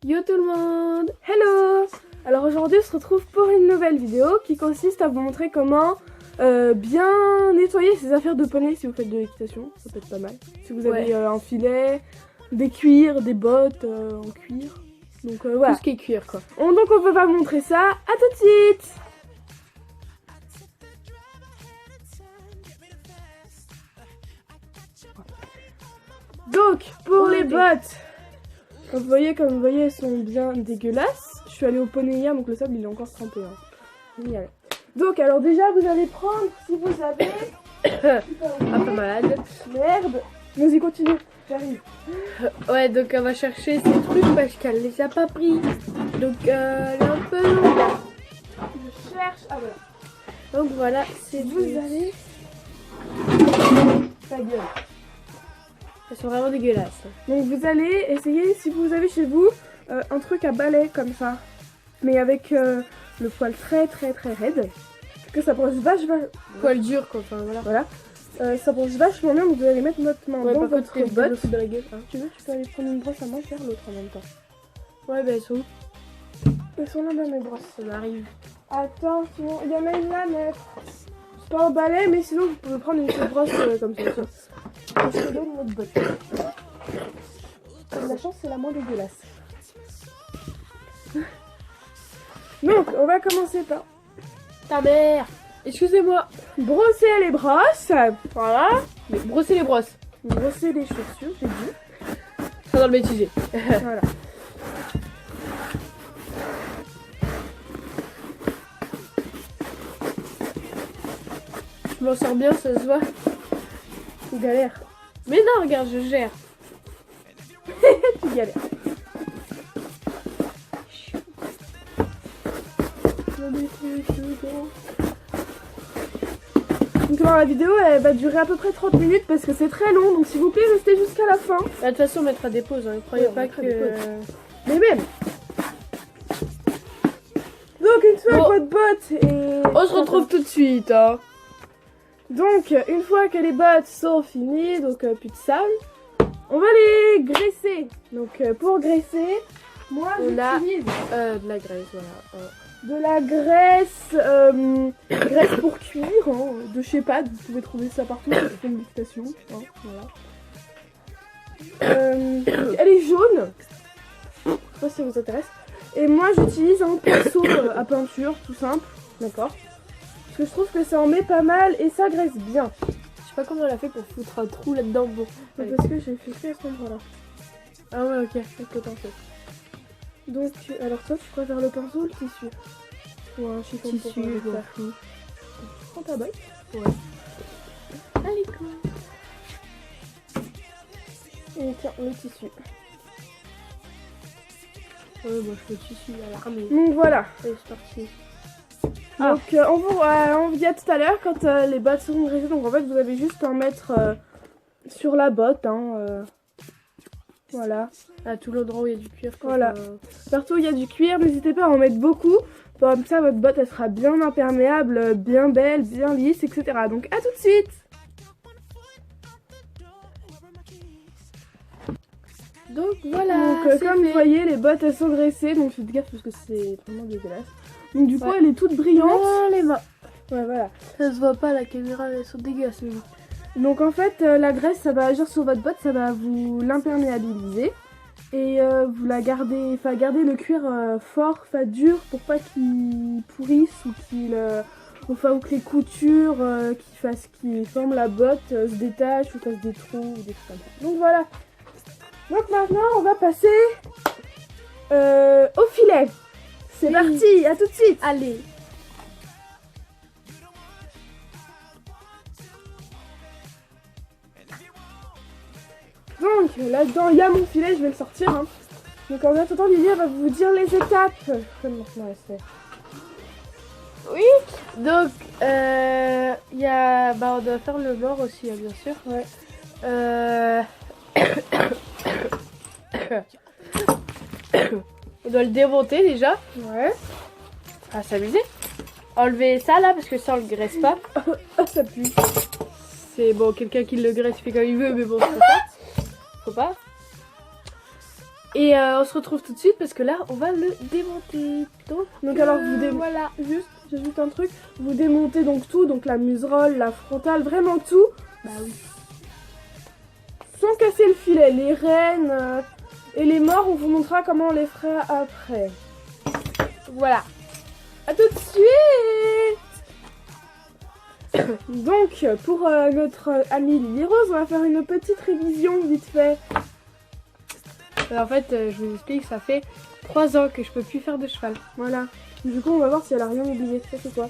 Yo tout le monde! Hello! Alors aujourd'hui on se retrouve pour une nouvelle vidéo qui consiste à vous montrer comment bien nettoyer ses affaires de poney si vous faites de l'équitation, ça peut être pas mal. Si vous avez un filet, des cuirs, des bottes en cuir. Donc voilà. Tout ce qui est cuir quoi. Donc on va vous montrer ça, à tout de suite! Donc pour les bottes, comme vous voyez, elles sont bien dégueulasses. Je suis allée au poney hier, donc le sable il est encore trempé. Génial. Donc alors déjà vous allez prendre, si vous avez... Un peu malade. Merde. Vas-y continue, j'arrive. Ouais, donc on va chercher ces trucs parce qu'elle les a pas pris. Donc elle est un peu longue. Je cherche... Ah voilà. Donc voilà, c'est Vous allez... Ta gueule. Elles sont vraiment dégueulasses. Donc vous allez essayer, si vous avez chez vous, un truc à balai comme ça. Mais avec le poil très raide. Parce que ça brosse vachement... Poil dur quoi, enfin voilà. Voilà. Ça brosse vachement bien, donc vous allez mettre notre main dans votre tes botte. bottes de la gueule. Hein. Tu veux, tu peux aller prendre une brosse à main, faire l'autre en même temps. Ouais, bah elles sont où? Elles sont là dans mes brosses. Ça m'arrive. Attention, il y en a une là, mais c'est pas en balai, mais sinon vous pouvez prendre une petite brosse comme ça. Je te donne notre botte. Comme la chance, c'est la moins dégueulasse. Donc, on va commencer par Ta mère! Excusez-moi. brosser les brosses. Voilà. Mais brosser les brosses. Brosser les chaussures, j'ai dit. Ça dans le bêtisier. Voilà. Je m'en sors bien, ça se voit. Tu galères. Mais non, regarde, je gère. Tu galères. Donc alors, la vidéo elle va durer à peu près 30 minutes parce que c'est très long, donc s'il vous plaît restez jusqu'à la fin. Bah, de toute façon, on mettra des pauses. Hein. Ne croyez Ouais, on pas mettra que. des pauses. Mais même. Donc une fois que votre botte est... On se retrouve tout de suite. Hein. Donc une fois que les bottes sont finies, donc plus de sable, on va les graisser. Donc pour graisser, moi On a j'utilise de la graisse, voilà. de la graisse, graisse pour cuire, hein, de chez Pad, vous pouvez trouver ça partout, c'est une dictation, hein, voilà. Elle est jaune, je sais pas si ça vous intéresse. Et moi j'utilise un pinceau à peinture, tout simple, d'accord. Parce que je trouve que ça en met pas mal et ça graisse bien. Je sais pas comment elle a fait pour foutre un trou là-dedans. Bon. Parce que j'ai fait que à cet endroit-là. Ah ouais, ok. Avec le pinceau. Donc, alors toi, tu préfères le pinceau ou le tissu? Ou un chiffon Tissu, pour je m'en faire. fous. Prends ta botte. Ouais. Allez, cool. Et tiens, le tissu. Ouais, moi je fais le tissu à l'armée. Donc voilà. Allez, c'est parti. Donc on vous dit à tout à l'heure quand les bottes seront graissées. Donc en fait, vous avez juste à en mettre sur la botte. Hein, voilà. À tout l'endroit où il y a du cuir. Quoi, Voilà. Partout où il y a du cuir, n'hésitez pas à en mettre beaucoup. Comme ça, votre botte, elle sera bien imperméable, bien belle, bien lisse, etc. Donc à tout de suite. Donc voilà. Donc comme vous voyez, les bottes, elles sont graissées. Donc faites gaffe parce que c'est vraiment dégueulasse. Donc du coup, elle est toute brillante. Oh, les mains. Ouais, voilà. Ça se voit pas, la caméra, elles sont dégueulasses. Mais... Donc en fait, la graisse, ça va agir sur votre botte, ça va vous l'imperméabiliser. Et vous la gardez, enfin garder le cuir fort, enfin dur, pour pas qu'il pourrisse ou qu'il... enfin, ou que les coutures qui forment la botte se détachent ou fassent des trous ou des trucs comme ça. Donc voilà. Donc maintenant, on va passer au filet. C'est parti, à tout de suite. Allez. Donc là-dedans, il y a mon filet, je vais le sortir. Hein. Donc en attendant, Lily va vous dire les étapes. Maintenant, elle se fait. Oui. Donc, il y a... Bah, on doit faire le bord aussi, hein, bien sûr. Ouais. On doit le démonter déjà. Ouais. Ah, s'amuser. Enlever ça là, parce que ça on le graisse pas. Ah, ça pue. C'est bon, quelqu'un qui le graisse, il fait comme il veut, mais bon, c'est pas ça. Faut pas. Et on se retrouve tout de suite parce que là, on va le démonter. Donc alors vous voilà. j'ai juste un truc, vous démontez donc tout, donc la muserolle, la frontale, vraiment tout. Bah oui. Sans casser le filet, les rênes et les morts, on vous montrera comment on les fera après. Voilà. À tout de suite. Donc pour notre amie Lily Rose, on va faire une petite révision vite fait. En fait, je vous explique, ça fait 3 ans que je peux plus faire de cheval. Voilà. Du coup, on va voir si elle a rien oublié. Ça c'est quoi?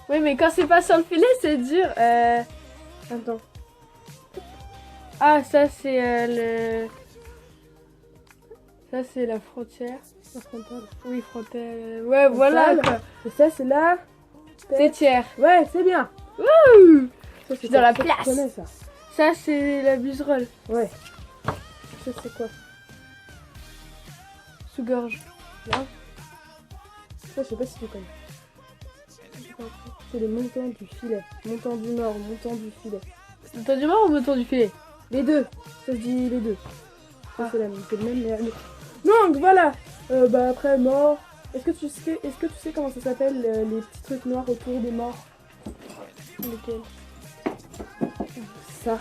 Oui, mais quand c'est pas sur le filet, c'est dur. Attends. Ah, ça c'est le... Ça c'est la frontière. La frontale. Oui, frontière. Ouais, voilà quoi. Et ça c'est la... Tétière. Ouais, c'est bien. Wouh! Ça, Je suis dans la ça, tu place. connais, ça. Ça c'est la buserolle. Ouais. Ça c'est quoi? Sous-gorge. Là. Ça, je sais pas si tu connais. C'est le montant du filet. Montant du nord, montant du filet. Montant du mort ou montant du filet? Les deux. Ça se dit les deux. Ça, Ah. c'est le même, mais... Donc voilà. Bah après, mort. Est-ce que tu sais comment ça s'appelle les petits trucs noirs autour des morts? Lequel? Ça.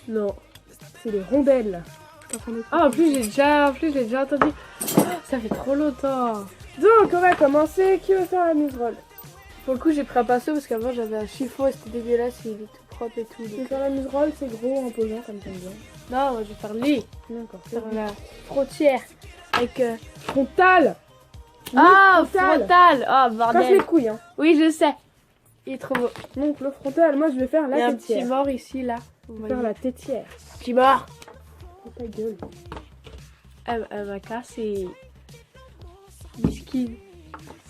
Non. C'est les rondelles. Ah, en plus, j'ai déjà entendu. Oh, ça fait trop longtemps. Donc on va commencer. Qui veut faire la muserolle? Pour le coup, j'ai pris un pinceau parce qu'avant j'avais un chiffon et c'était dégueulasse, il est tout propre et tout. Tu veux Donc... faire la muserolle? C'est gros, imposant comme t'aimes bien. Non, moi je vais faire lui. D'accord. Faire la frontière. Avec. Frontale. Ah, frontal. frontal. Oh, Casse les bordel. couilles, hein. Oui, je sais. Il est trop beau. Donc le frontal, moi je vais faire Il y a la un petit tétière. mort ici, là. Je vais faire la tétière. Petit mort. Oh ta gueule. Elle m'a cassé. Miskin.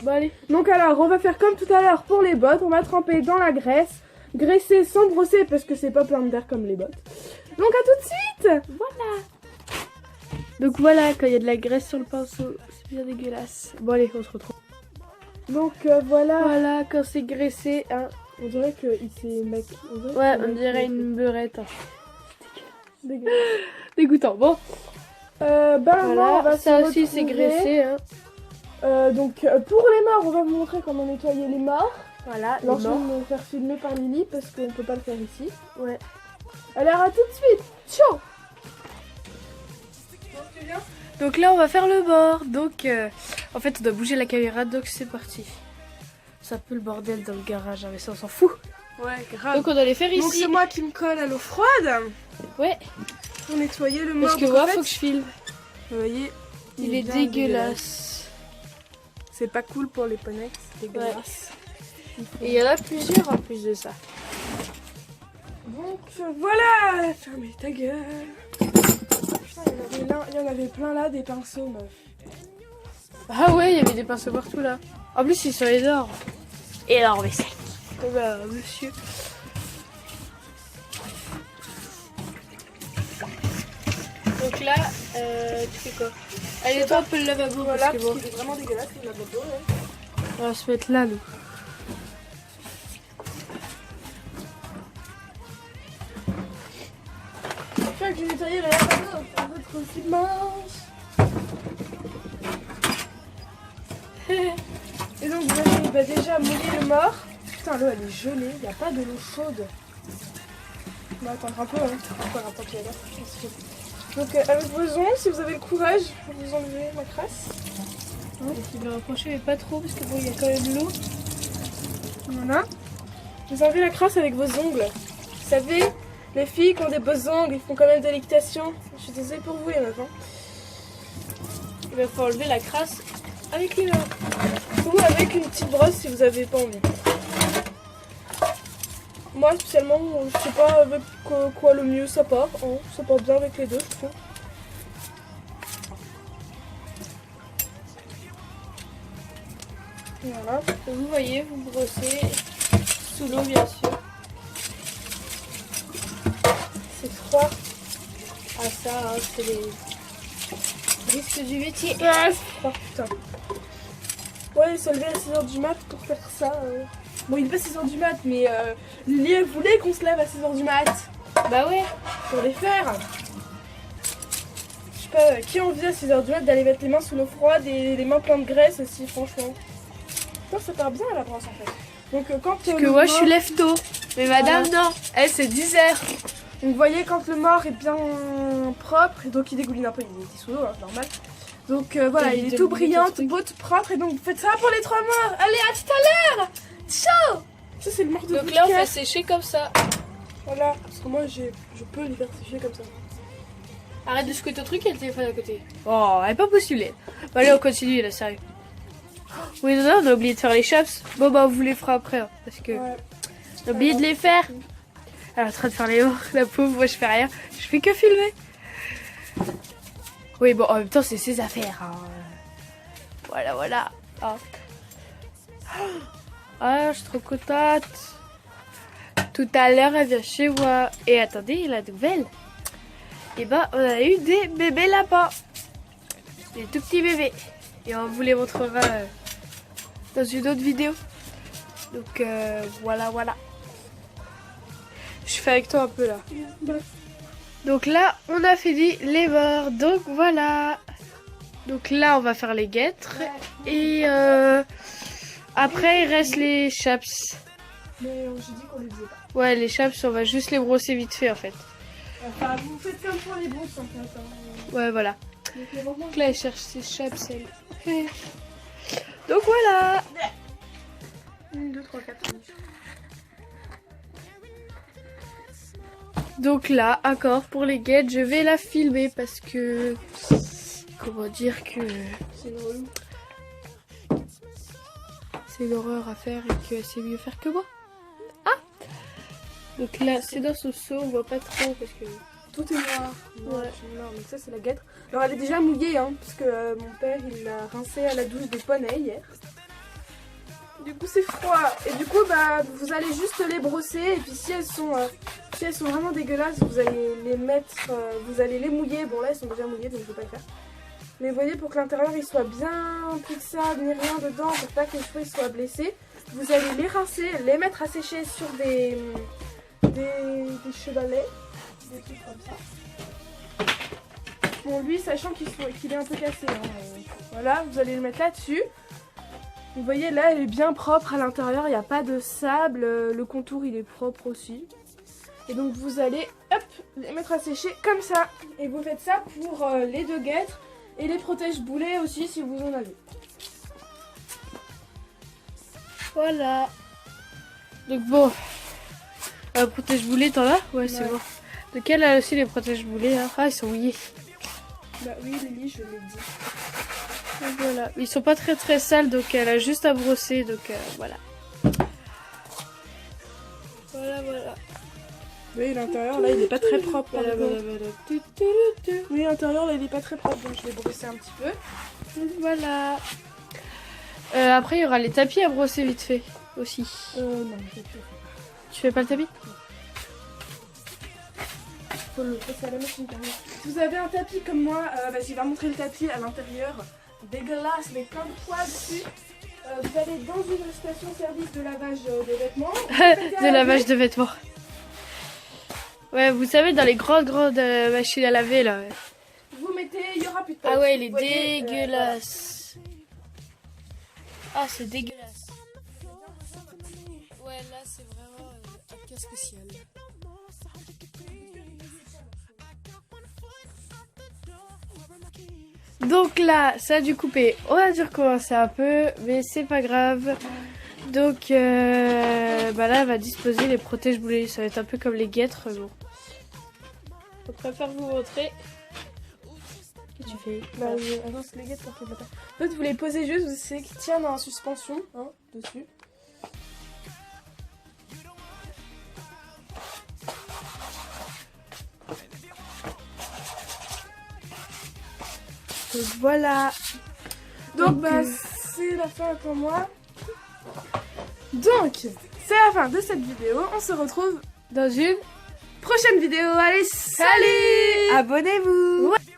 Bon, allez. Donc alors, on va faire comme tout à l'heure pour les bottes. On va tremper dans la graisse. Graisser sans brosser parce que c'est pas plein d'air comme les bottes. Donc à tout de suite. Donc voilà, quand il y a de la graisse sur le pinceau, c'est bien dégueulasse. Bon, allez, on se retrouve. Donc voilà. Voilà, quand c'est graissé, hein. On dirait qu'il s'est maquillé. Ouais, on dirait une beurette. Hein. Dégueulasse. Dégoûtant. Bon, Ben on voilà, va ça se aussi c'est retrouver. graissé. Hein. Donc pour les morts, on va vous montrer comment nettoyer les morts. Voilà, les Alors je vais morts. me faire filmer par Lily parce qu'on peut pas le faire ici. Ouais. Alors à tout de suite. Ciao. Donc là, on va faire le bord. Donc, en fait, on doit bouger la caméra. Donc, c'est parti. C'est un peu le bordel dans le garage, hein, mais ça, on s'en fout. Ouais, grave. Donc, on doit les faire Donc ici. c'est moi qui me colle à l'eau froide Ouais, pour nettoyer le mort. parce que Donc, moi, en fait, faut que je filme. vous voyez, Il est bien dégueulasse. C'est pas cool pour les poneys, c'est dégueulasse. Et il y en a plusieurs en plus de ça. Donc voilà, fermez ta gueule. Putain, il y en avait plein là, des pinceaux, meuf. Ah ouais, il y avait des pinceaux partout là. En plus, ils sont énormes. Énorme et sec. Oh bah, monsieur. Donc là, tu fais quoi? Allez, toi, on peut le lavabo. Voilà, parce que parce bon, qu'il est vraiment dégueulasse, le lavabo, là. on va se mettre là, nous. Une fois que j'ai nettoyé le lavabo, un autre aussi mince. Et donc vous allez déjà mouiller le mort. Putain, l'eau elle est gelée, il n'y a pas de l'eau chaude. On va attendre un peu, hein. Encore un temps qu'il y a là. Donc avec vos ongles, si vous avez le courage, vous enlevez la crasse. Tu dois rapprocher, mais pas trop, parce que bon, il y a quand même l'eau. Voilà. Vous enlevez la crasse avec vos ongles. Vous savez, les filles qui ont des beaux ongles, ils font quand même de l'équitation. Je suis désolée pour vous les meufs. Hein. Il faut enlever la crasse avec les mains. Ou avec une petite brosse si vous avez pas envie. Moi spécialement, je sais pas avec quoi le mieux ça part. Hein. Ça part bien avec les deux, je trouve. Voilà. Vous voyez, vous brossez sous l'eau, bien sûr. C'est froid. Ah ça, hein, c'est les risques du métier. Ah, c'est froid, putain. Ouais, il s'est levé à 6h du mat pour faire ça. Bon, il n'est pas 6h du mat, mais Lily elle voulait qu'on se lève à 6h du mat Bah ouais. pour les faire. pas qui envie à 6h du mat d'aller mettre les mains sous l'eau froide et les mains pleines de graisse aussi, franchement. Putain, ça part bien à la brosse en fait. Donc quand Parce que moi je suis lève tôt. Mais madame, non. Elle, c'est 10h. Donc vous voyez, quand le mort est bien propre, et donc il dégouline un peu, il était sous l'eau, hein, normal. Donc voilà, il est tout brillant, tout beau, tout propre, et donc vous faites ça pour les 3 morts. Allez, à tout à l'heure. Ciao. Ça c'est le mort de Donc là, on fait sécher comme ça. Voilà, parce que moi je peux les faire sécher comme ça. Arrête de secouer ton truc et le téléphone à côté. Oh, elle est pas postulée. Bon, allez, on continue là, sérieux. Oui, non, on a oublié de faire les chaps. Bon, bah, on vous les fera après, hein, parce que on a oublié de les faire. Elle est en train de faire les morts, la pauvre, moi je fais rien. Je fais que filmer. Oui, bon, en même temps, c'est ses affaires. Hein. Voilà, voilà. Ah. Ah, je suis trop contente. Tout à l'heure, elle vient chez moi. Et attendez, la nouvelle. Et ben, on a eu des bébés lapins. Des tout petits bébés. Et on vous les montrera dans une autre vidéo. Donc, voilà, voilà. Je fais avec toi un peu là. Donc là, on a fini les morts. Donc voilà. Donc là, on va faire les guêtres. Et après, il reste les chaps. Mais j'ai dit qu'on les faisait pas. Ouais, les chaps, on va juste les brosser vite fait en fait. Enfin, vous faites comme pour les brosses en fait. Hein. Ouais, voilà. Donc là, elle cherche ses chaps, elle. Donc voilà. 1, 2, 3, 4. Donc là, encore pour les guêtres, je vais la filmer parce que... Comment dire que... C'est drôle. C'est une horreur à faire et que c'est mieux faire que moi. Ah. Donc là, c'est dans ce seau, on voit pas trop parce que... Tout est noir. Ouais. Non, donc ça c'est la guêtre. Alors elle est déjà mouillée, hein, parce que mon père il l'a rincée à la douche des poneys hier. Du coup c'est froid. Et du coup bah vous allez juste les brosser et puis si elles sont vraiment dégueulasses, vous allez les mettre, vous allez les mouiller. Bon là elles sont déjà mouillées donc je vais pas le faire. Mais vous voyez, pour que l'intérieur il soit bien plus de sable ni rien dedans, pour pas que les cheveux soient blessés, vous allez les rincer, les mettre à sécher sur des chevalets. Des trucs comme ça. Bon, lui, sachant qu'il est un peu cassé. Hein, voilà, vous allez le mettre là-dessus. Vous voyez, là, elle est bien propre à l'intérieur. Il n'y a pas de sable. Le contour, il est propre aussi. Et donc, vous allez, hop, les mettre à sécher comme ça. Et vous faites ça pour les 2 guêtres et les protège-boulets aussi, si vous en avez. Voilà. Donc bon. Protège-boulet, t'en as? Ouais, c'est bon. Donc elle a aussi les protège-boulets. Hein. Ah, ils sont mouillés. Bah oui, Lily, je l'ai dit. Donc voilà. Ils sont pas très très sales, donc elle a juste à brosser. Donc voilà. Voilà, voilà. Oui, l'intérieur, là, il est pas très propre. Voilà, voilà, voilà. Oui, l'intérieur, là, il est pas très propre, donc je vais brosser un petit peu. Donc voilà. Après, il y aura les tapis à brosser vite fait aussi. Non, je vais Tu fais pas le tapis? faut le passer à la machine quand même. Si vous avez un tapis comme moi, vas-y, va montrer le tapis à l'intérieur. Dégueulasse, mais plein de poids dessus. Vous allez dans une station-service de lavage des vêtements. De lavage de vêtements. Ouais, vous savez, dans les grandes machines à laver là. Ouais. Vous mettez, il y aura plus de Ah ouais, il est dégueulasse. Ah, c'est dégueulasse. Ouais, là, c'est vraiment un cas spécial. Donc là, ça a dû couper. On a dû recommencer un peu, mais c'est pas grave. Donc bah là, elle va disposer les protège-boulets. Ça va être un peu comme les guêtres. Bon. Je préfère vous montrer. Qu'est-ce que tu fais? Bah, avance les guêtres pour qu'elle ne pas. En fait, vous les posez juste, vous savez qu'ils tiennent en suspension, hein, dessus. Donc voilà. Donc bah, c'est la fin pour moi. Donc, c'est la fin de cette vidéo. On se retrouve Dans une prochaine vidéo. Allez, salut! abonnez-vous. Ouais.